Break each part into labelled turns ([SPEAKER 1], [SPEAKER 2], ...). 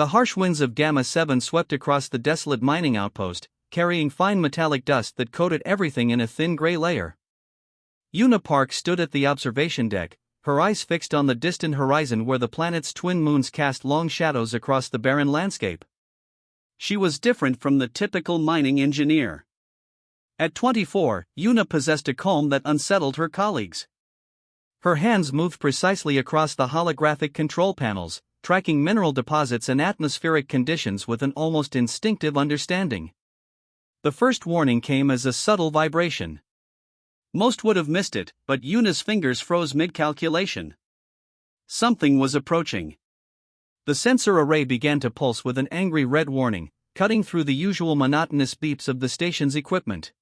[SPEAKER 1] The harsh winds of Gamma 7 swept across the desolate mining outpost, carrying fine metallic dust that coated everything in a thin gray layer. Una Park stood at the observation deck, her eyes fixed on the distant horizon where the planet's twin moons cast long shadows across the barren landscape. She was different from the typical mining engineer. At 24, Una possessed a calm that unsettled her colleagues. Her hands moved precisely across the holographic control panels, tracking mineral deposits and atmospheric conditions with an almost instinctive understanding. The first warning came as a subtle vibration. Most would have missed it, but Una's fingers froze mid-calculation. Something was approaching. The sensor array began to pulse with an angry red warning, cutting through the usual monotonous beeps of the station's equipment.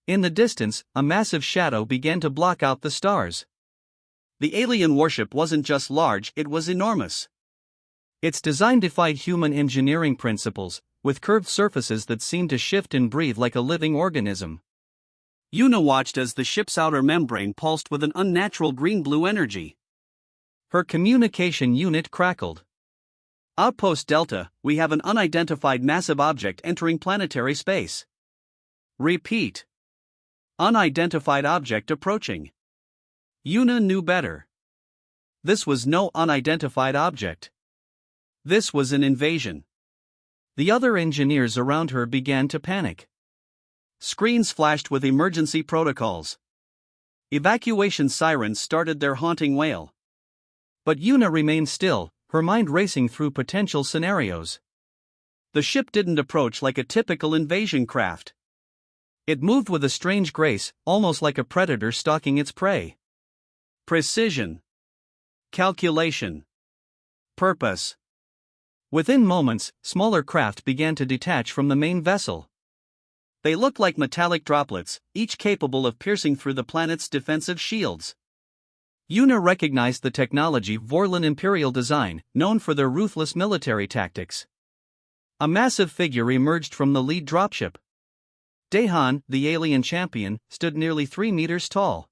[SPEAKER 1] In the distance, a massive shadow began to block out the stars. The alien warship wasn't just large, it was enormous. Its design defied human engineering principles, with curved surfaces that seemed to shift and breathe like a living organism. Una watched as the ship's outer membrane pulsed with an unnatural green-blue energy. Her communication unit crackled. Outpost Delta, we have an unidentified massive object entering planetary space. Repeat. Unidentified object approaching. Una knew better. This was no unidentified object. This was an invasion. The other engineers around her began to panic. Screens flashed with emergency protocols. Evacuation sirens started their haunting wail. But Una remained still, her mind racing through potential scenarios. The ship didn't approach like a typical invasion craft. It moved with a strange grace, almost like a predator stalking its prey. Precision. Calculation. Purpose. Within moments, smaller craft began to detach from the main vessel. They looked like metallic droplets, each capable of piercing through the planet's defensive shields. Una recognized the technology Vorlon Imperial design, known for their ruthless military tactics. A massive figure emerged from the lead dropship. Dahan, the alien champion, stood nearly 3 meters tall.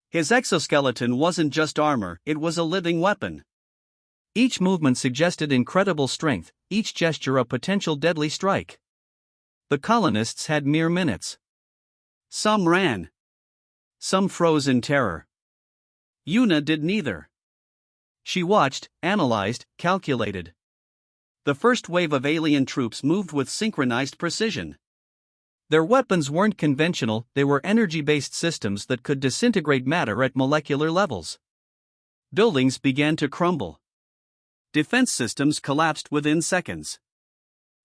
[SPEAKER 1] His exoskeleton wasn't just armor, it was a living weapon. Each movement suggested incredible strength, each gesture a potential deadly strike. The colonists had mere minutes. Some ran. Some froze in terror. Una did neither. She watched, analyzed, calculated. The first wave of alien troops moved with synchronized precision. Their weapons weren't conventional, they were energy-based systems that could disintegrate matter at molecular levels. Buildings began to crumble. Defense systems collapsed within seconds.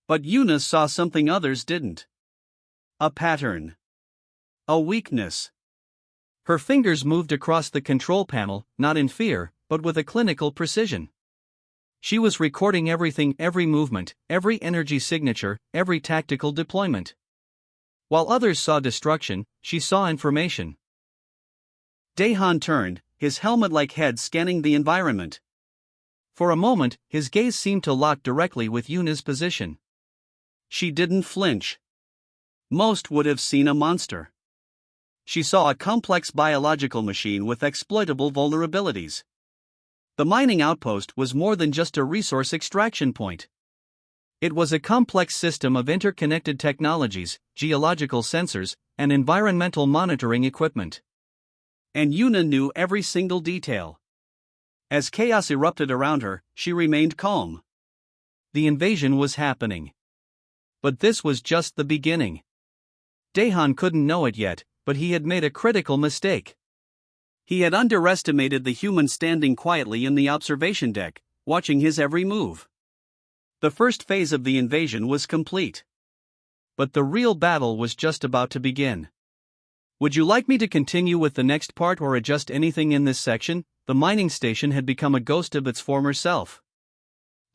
[SPEAKER 1] But Una saw something others didn't. A pattern. A weakness. Her fingers moved across the control panel, not in fear, but with a clinical precision. She was recording everything, every movement, every energy signature, every tactical deployment. While others saw destruction, she saw information. Dahan turned, his helmet-like head scanning the environment. For a moment, his gaze seemed to lock directly with Una's position. She didn't flinch. Most would have seen a monster. She saw a complex biological machine with exploitable vulnerabilities. The mining outpost was more than just a resource extraction point. It was a complex system of interconnected technologies, geological sensors, and environmental monitoring equipment. And Una knew every single detail. As chaos erupted around her, she remained calm. The invasion was happening. But this was just the beginning. Dahan couldn't know it yet, but he had made a critical mistake. He had underestimated the human standing quietly in the observation deck, watching his every move. The first phase of the invasion was complete. But the real battle was just about to begin. Would you like me to continue with the next part or adjust anything in this section? The mining station had become a ghost of its former self.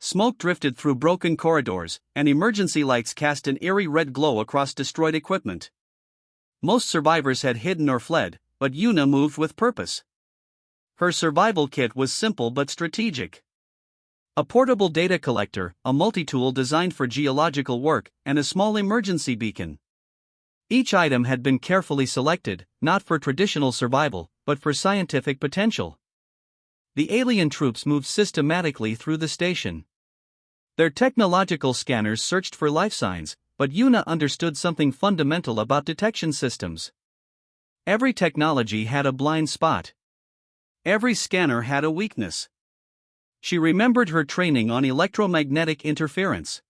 [SPEAKER 1] Smoke drifted through broken corridors, and emergency lights cast an eerie red glow across destroyed equipment. Most survivors had hidden or fled, but Una moved with purpose. Her survival kit was simple but strategic. A portable data collector, a multi-tool designed for geological work, and a small emergency beacon. Each item had been carefully selected, not for traditional survival, but for scientific potential. The alien troops moved systematically through the station. Their technological scanners searched for life signs, but Yuna understood something fundamental about detection systems. Every technology had a blind spot. Every scanner had a weakness. She remembered her training on electromagnetic interference.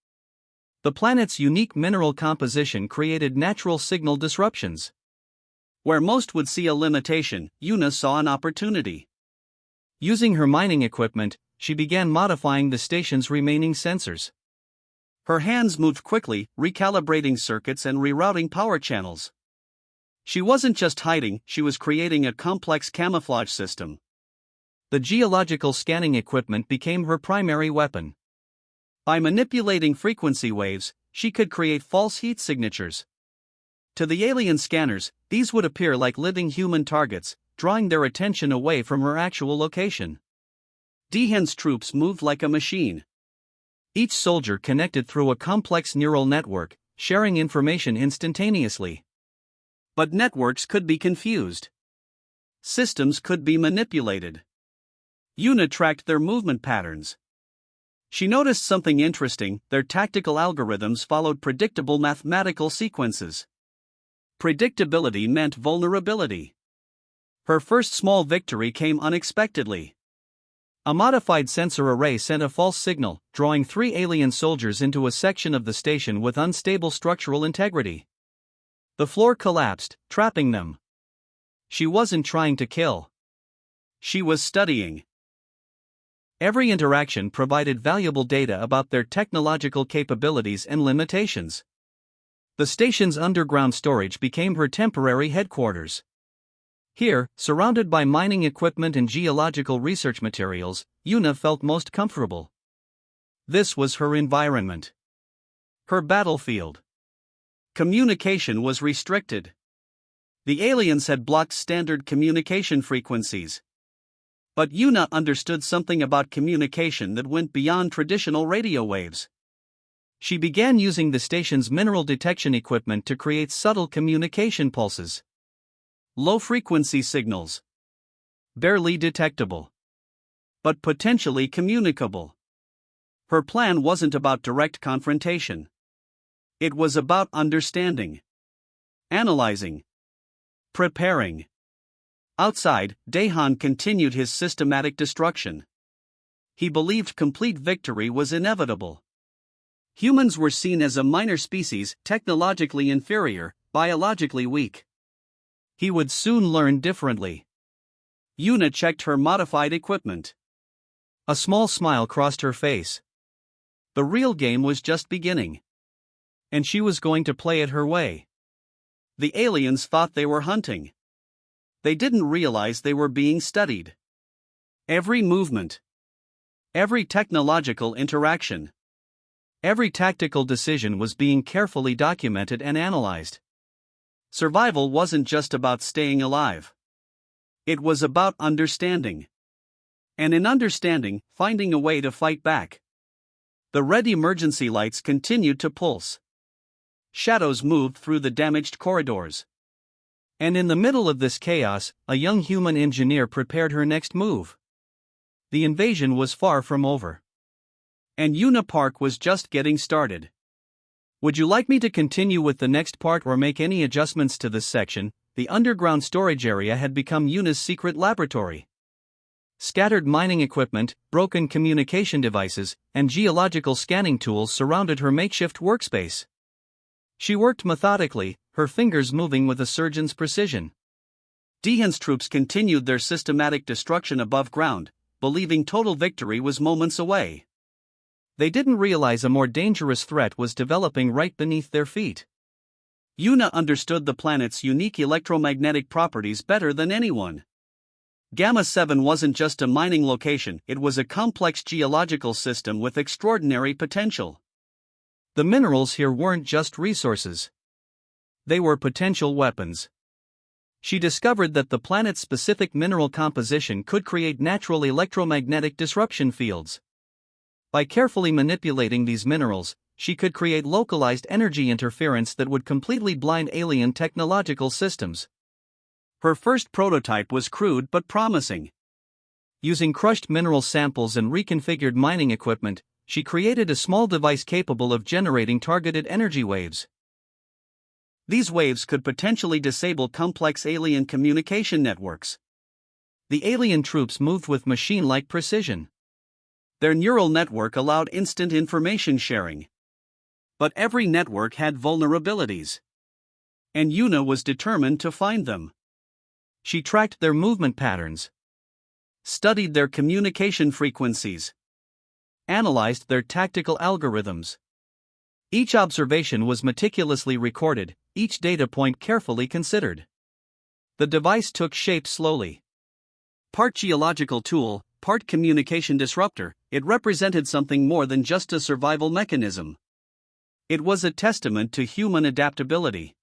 [SPEAKER 1] The planet's unique mineral composition created natural signal disruptions. Where most would see a limitation, Yuna saw an opportunity. Using her mining equipment, she began modifying the station's remaining sensors. Her hands moved quickly, recalibrating circuits and rerouting power channels. She wasn't just hiding, she was creating a complex camouflage system. The geological scanning equipment became her primary weapon. By manipulating frequency waves, she could create false heat signatures. To the alien scanners, these would appear like living human targets, drawing their attention away from her actual location. Dehan's troops moved like a machine. Each soldier connected through a complex neural network, sharing information instantaneously. But networks could be confused. Systems could be manipulated. Yuna tracked their movement patterns. She noticed something interesting: their tactical algorithms followed predictable mathematical sequences. Predictability meant vulnerability. Her first small victory came unexpectedly. A modified sensor array sent a false signal, drawing 3 alien soldiers into a section of the station with unstable structural integrity. The floor collapsed, trapping them. She wasn't trying to kill. She was studying. Every interaction provided valuable data about their technological capabilities and limitations. The station's underground storage became her temporary headquarters. Here, surrounded by mining equipment and geological research materials, Yuna felt most comfortable. This was her environment. Her battlefield. Communication was restricted. The aliens had blocked standard communication frequencies. But Yuna understood something about communication that went beyond traditional radio waves. She began using the station's mineral detection equipment to create subtle communication pulses. Low-frequency signals. Barely detectable. But potentially communicable. Her plan wasn't about direct confrontation. It was about understanding. Analyzing. Preparing. Outside, Dehan continued his systematic destruction. He believed complete victory was inevitable. Humans were seen as a minor species, technologically inferior, biologically weak. He would soon learn differently. Yuna checked her modified equipment. A small smile crossed her face. The real game was just beginning. And she was going to play it her way. The aliens thought they were hunting. They didn't realize they were being studied. Every movement. Every technological interaction. Every tactical decision was being carefully documented and analyzed. Survival wasn't just about staying alive. It was about understanding. And in understanding, finding a way to fight back. The red emergency lights continued to pulse. Shadows moved through the damaged corridors. And in the middle of this chaos, a young human engineer prepared her next move. The invasion was far from over. And Yuna Park was just getting started. Would you like me to continue with the next part or make any adjustments to this section? The underground storage area had become Yuna's secret laboratory. Scattered mining equipment, broken communication devices, and geological scanning tools surrounded her makeshift workspace. She worked methodically, her fingers moving with a surgeon's precision. Dehan's troops continued their systematic destruction above ground, believing total victory was moments away. They didn't realize a more dangerous threat was developing right beneath their feet. Yuna understood the planet's unique electromagnetic properties better than anyone. Gamma 7 wasn't just a mining location, it was a complex geological system with extraordinary potential. The minerals here weren't just resources. They were potential weapons. She discovered that the planet's specific mineral composition could create natural electromagnetic disruption fields. By carefully manipulating these minerals, she could create localized energy interference that would completely blind alien technological systems. Her first prototype was crude but promising. Using crushed mineral samples and reconfigured mining equipment, she created a small device capable of generating targeted energy waves. These waves could potentially disable complex alien communication networks. The alien troops moved with machine-like precision. Their neural network allowed instant information sharing. But every network had vulnerabilities. And Yuna was determined to find them. She tracked their movement patterns, studied their communication frequencies, analyzed their tactical algorithms. Each observation was meticulously recorded, each data point carefully considered. The device took shape slowly. Part geological tool, part communication disruptor, it represented something more than just a survival mechanism. It was a testament to human adaptability.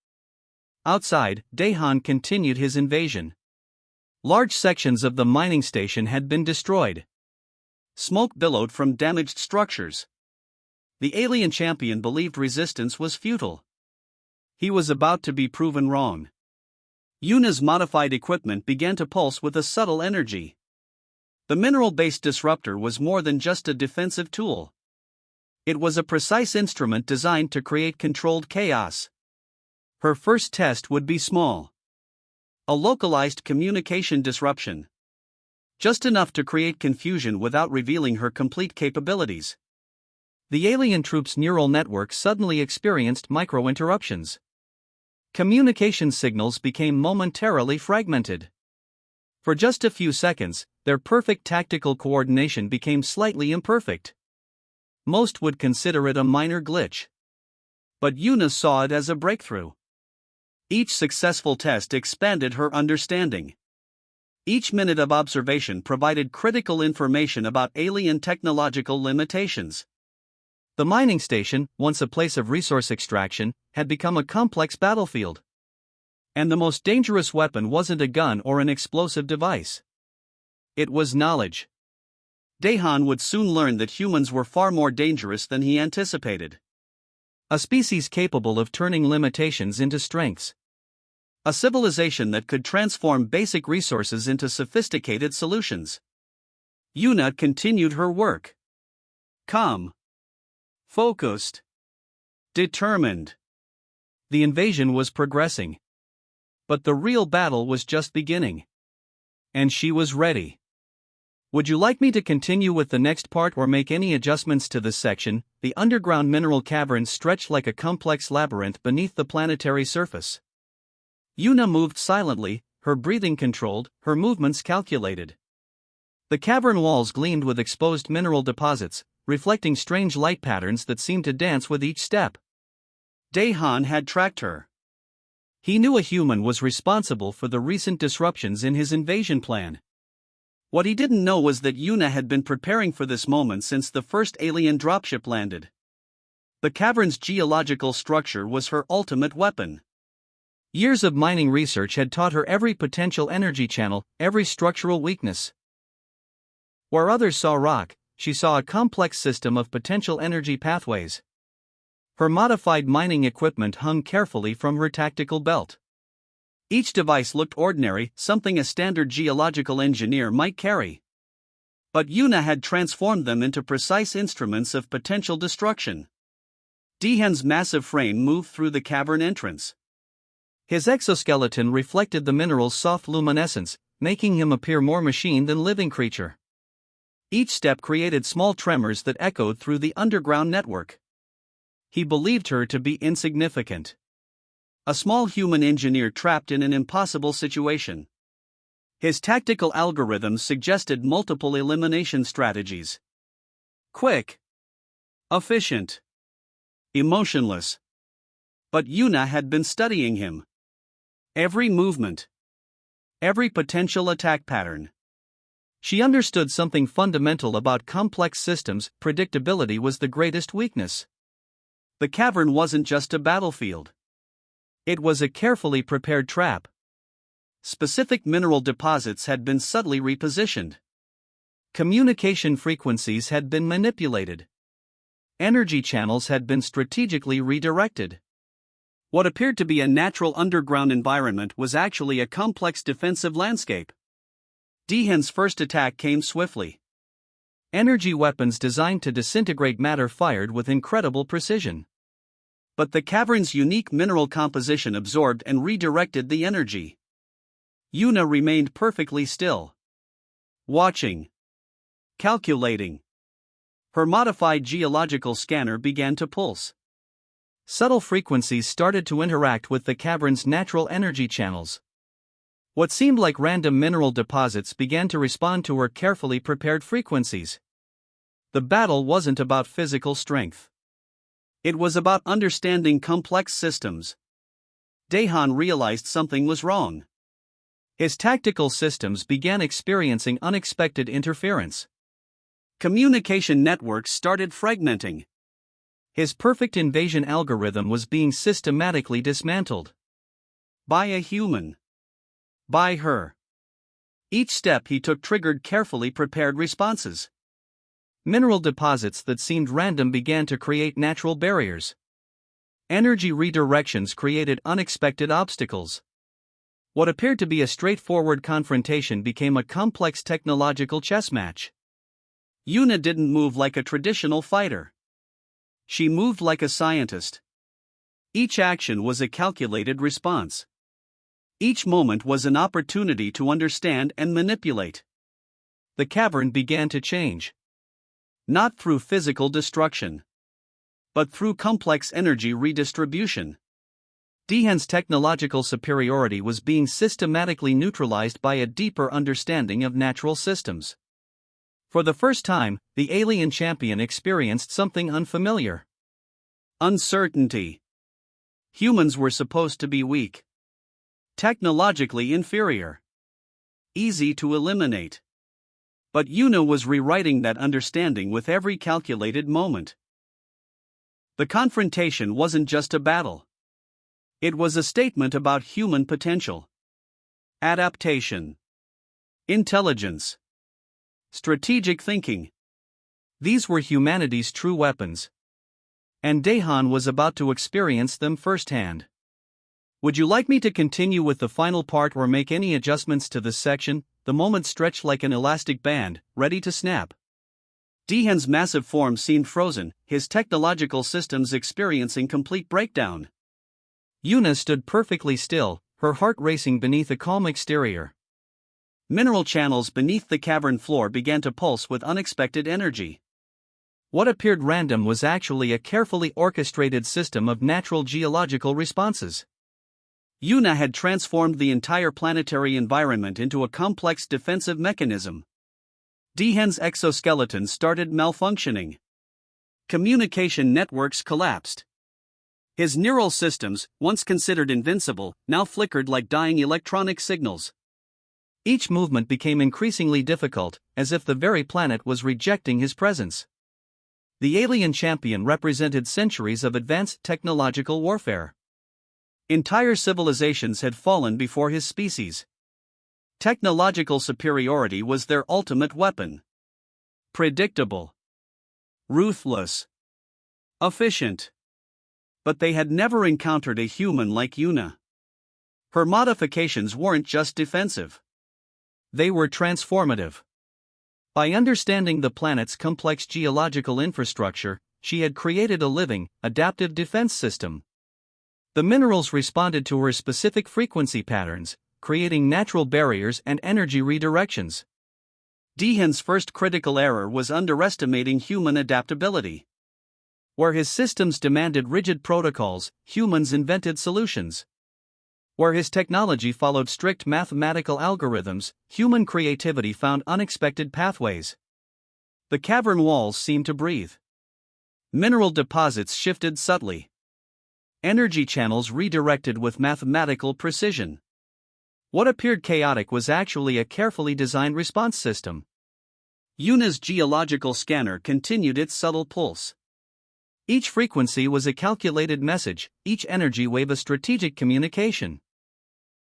[SPEAKER 1] Outside, Dahan continued his invasion. Large sections of the mining station had been destroyed. Smoke billowed from damaged structures. The alien champion believed resistance was futile. He was about to be proven wrong. Yuna's modified equipment began to pulse with a subtle energy. The mineral-based disruptor was more than just a defensive tool. It was a precise instrument designed to create controlled chaos. Her first test would be small. A localized communication disruption. Just enough to create confusion without revealing her complete capabilities. The alien troops' neural network suddenly experienced micro-interruptions. Communication signals became momentarily fragmented. For just a few seconds, their perfect tactical coordination became slightly imperfect. Most would consider it a minor glitch. But Yuna saw it as a breakthrough. Each successful test expanded her understanding. Each minute of observation provided critical information about alien technological limitations. The mining station, once a place of resource extraction, had become a complex battlefield. And the most dangerous weapon wasn't a gun or an explosive device. It was knowledge. Dahan would soon learn that humans were far more dangerous than he anticipated. A species capable of turning limitations into strengths. A civilization that could transform basic resources into sophisticated solutions. Yuna continued her work. Calm. Focused. Determined. The invasion was progressing. But the real battle was just beginning. And she was ready. Would you like me to continue with the next part or make any adjustments to this section? The underground mineral caverns stretched like a complex labyrinth beneath the planetary surface. Yuna moved silently, her breathing controlled, her movements calculated. The cavern walls gleamed with exposed mineral deposits, reflecting strange light patterns that seemed to dance with each step. Dahan had tracked her. He knew a human was responsible for the recent disruptions in his invasion plan. What he didn't know was that Yuna had been preparing for this moment since the first alien dropship landed. The cavern's geological structure was her ultimate weapon. Years of mining research had taught her every potential energy channel, every structural weakness. Where others saw rock, she saw a complex system of potential energy pathways. Her modified mining equipment hung carefully from her tactical belt. Each device looked ordinary, something a standard geological engineer might carry. But Yuna had transformed them into precise instruments of potential destruction. Dahan's massive frame moved through the cavern entrance. His exoskeleton reflected the mineral's soft luminescence, making him appear more machine than living creature. Each step created small tremors that echoed through the underground network. He believed her to be insignificant. A small human engineer trapped in an impossible situation. His tactical algorithms suggested multiple elimination strategies. Quick. Efficient. Emotionless. But Yuna had been studying him. Every movement. Every potential attack pattern. She understood something fundamental about complex systems: predictability was the greatest weakness. The cavern wasn't just a battlefield. It was a carefully prepared trap. Specific mineral deposits had been subtly repositioned. Communication frequencies had been manipulated. Energy channels had been strategically redirected. What appeared to be a natural underground environment was actually a complex defensive landscape. Dahan's first attack came swiftly. Energy weapons designed to disintegrate matter fired with incredible precision. But the cavern's unique mineral composition absorbed and redirected the energy. Yuna remained perfectly still. Watching. Calculating. Her modified geological scanner began to pulse. Subtle frequencies started to interact with the cavern's natural energy channels. What seemed like random mineral deposits began to respond to her carefully prepared frequencies. The battle wasn't about physical strength. It was about understanding complex systems. Dahan realized something was wrong. His tactical systems began experiencing unexpected interference. Communication networks started fragmenting. His perfect invasion algorithm was being systematically dismantled. By a human. By her. Each step he took triggered carefully prepared responses. Mineral deposits that seemed random began to create natural barriers. Energy redirections created unexpected obstacles. What appeared to be a straightforward confrontation became a complex technological chess match. Yuna didn't move like a traditional fighter. She moved like a scientist. Each action was a calculated response. Each moment was an opportunity to understand and manipulate. The cavern began to change. Not through physical destruction, but through complex energy redistribution. Dahan's technological superiority was being systematically neutralized by a deeper understanding of natural systems. For the first time, the alien champion experienced something unfamiliar. Uncertainty. Humans were supposed to be weak. Technologically inferior. Easy to eliminate. But Yuna was rewriting that understanding with every calculated moment. The confrontation wasn't just a battle. It was a statement about human potential. Adaptation. Intelligence. Strategic thinking. These were humanity's true weapons. And Dahan was about to experience them firsthand. Would you like me to continue with the final part or make any adjustments to this section? The moment stretched like an elastic band, ready to snap. Dahan's massive form seemed frozen, his technological systems experiencing complete breakdown. Yuna stood perfectly still, her heart racing beneath a calm exterior. Mineral channels beneath the cavern floor began to pulse with unexpected energy. What appeared random was actually a carefully orchestrated system of natural geological responses. Yuna had transformed the entire planetary environment into a complex defensive mechanism. Dahan's exoskeleton started malfunctioning. Communication networks collapsed. His neural systems, once considered invincible, now flickered like dying electronic signals. Each movement became increasingly difficult, as if the very planet was rejecting his presence. The alien champion represented centuries of advanced technological warfare. Entire civilizations had fallen before his species. Technological superiority was their ultimate weapon. Predictable. Ruthless. Efficient. But they had never encountered a human like Yuna. Her modifications weren't just defensive. They were transformative. By understanding the planet's complex geological infrastructure, she had created a living, adaptive defense system. The minerals responded to her specific frequency patterns, creating natural barriers and energy redirections. Dahan's first critical error was underestimating human adaptability. Where his systems demanded rigid protocols, humans invented solutions. Where his technology followed strict mathematical algorithms, human creativity found unexpected pathways. The cavern walls seemed to breathe. Mineral deposits shifted subtly. Energy channels redirected with mathematical precision. What appeared chaotic was actually a carefully designed response system. Yuna's geological scanner continued its subtle pulse. Each frequency was a calculated message, each energy wave a strategic communication.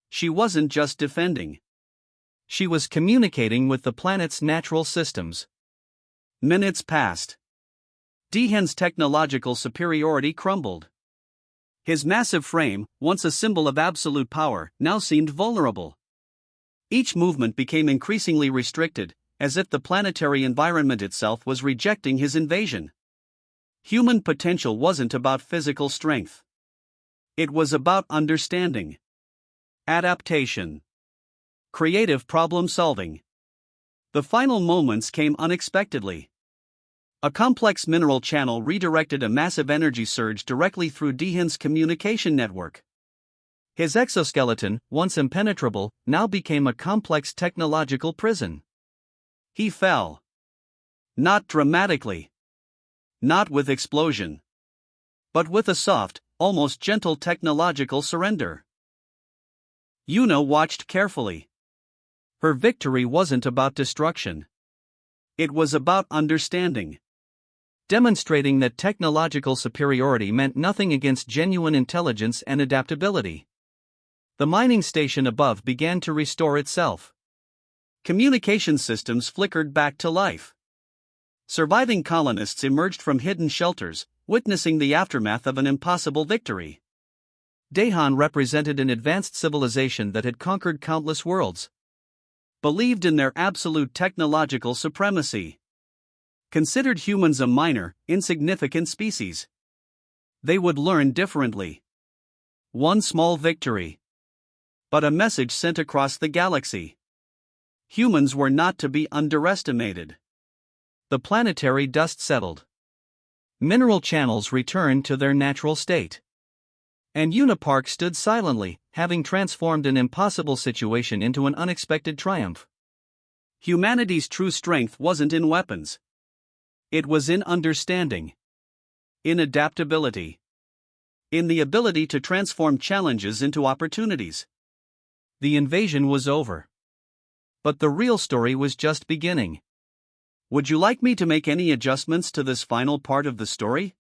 [SPEAKER 1] She wasn't just defending. She was communicating with the planet's natural systems. Minutes passed. Dahan's technological superiority crumbled. His massive frame, once a symbol of absolute power, now seemed vulnerable. Each movement became increasingly restricted, as if the planetary environment itself was rejecting his invasion. Human potential wasn't about physical strength. It was about understanding, adaptation, creative problem solving. The final moments came unexpectedly. A complex mineral channel redirected a massive energy surge directly through Dehan's communication network. His exoskeleton, once impenetrable, now became a complex technological prison. He fell. Not dramatically. Not with explosion. But with a soft, almost gentle technological surrender. Yuna watched carefully. Her victory wasn't about destruction. It was about understanding. Demonstrating that technological superiority meant nothing against genuine intelligence and adaptability. The mining station above began to restore itself. Communication systems flickered back to life. Surviving colonists emerged from hidden shelters, witnessing the aftermath of an impossible victory. Dehan represented an advanced civilization that had conquered countless worlds. Believed in their absolute technological supremacy. Considered humans a minor, insignificant species. They would learn differently. One small victory. But a message sent across the galaxy. Humans were not to be underestimated. The planetary dust settled. Mineral channels returned to their natural state. And Yuna Park stood silently, having transformed an impossible situation into an unexpected triumph. Humanity's true strength wasn't in weapons. It was in understanding. In adaptability. In the ability to transform challenges into opportunities. The invasion was over. But the real story was just beginning. Would you like me to make any adjustments to this final part of the story?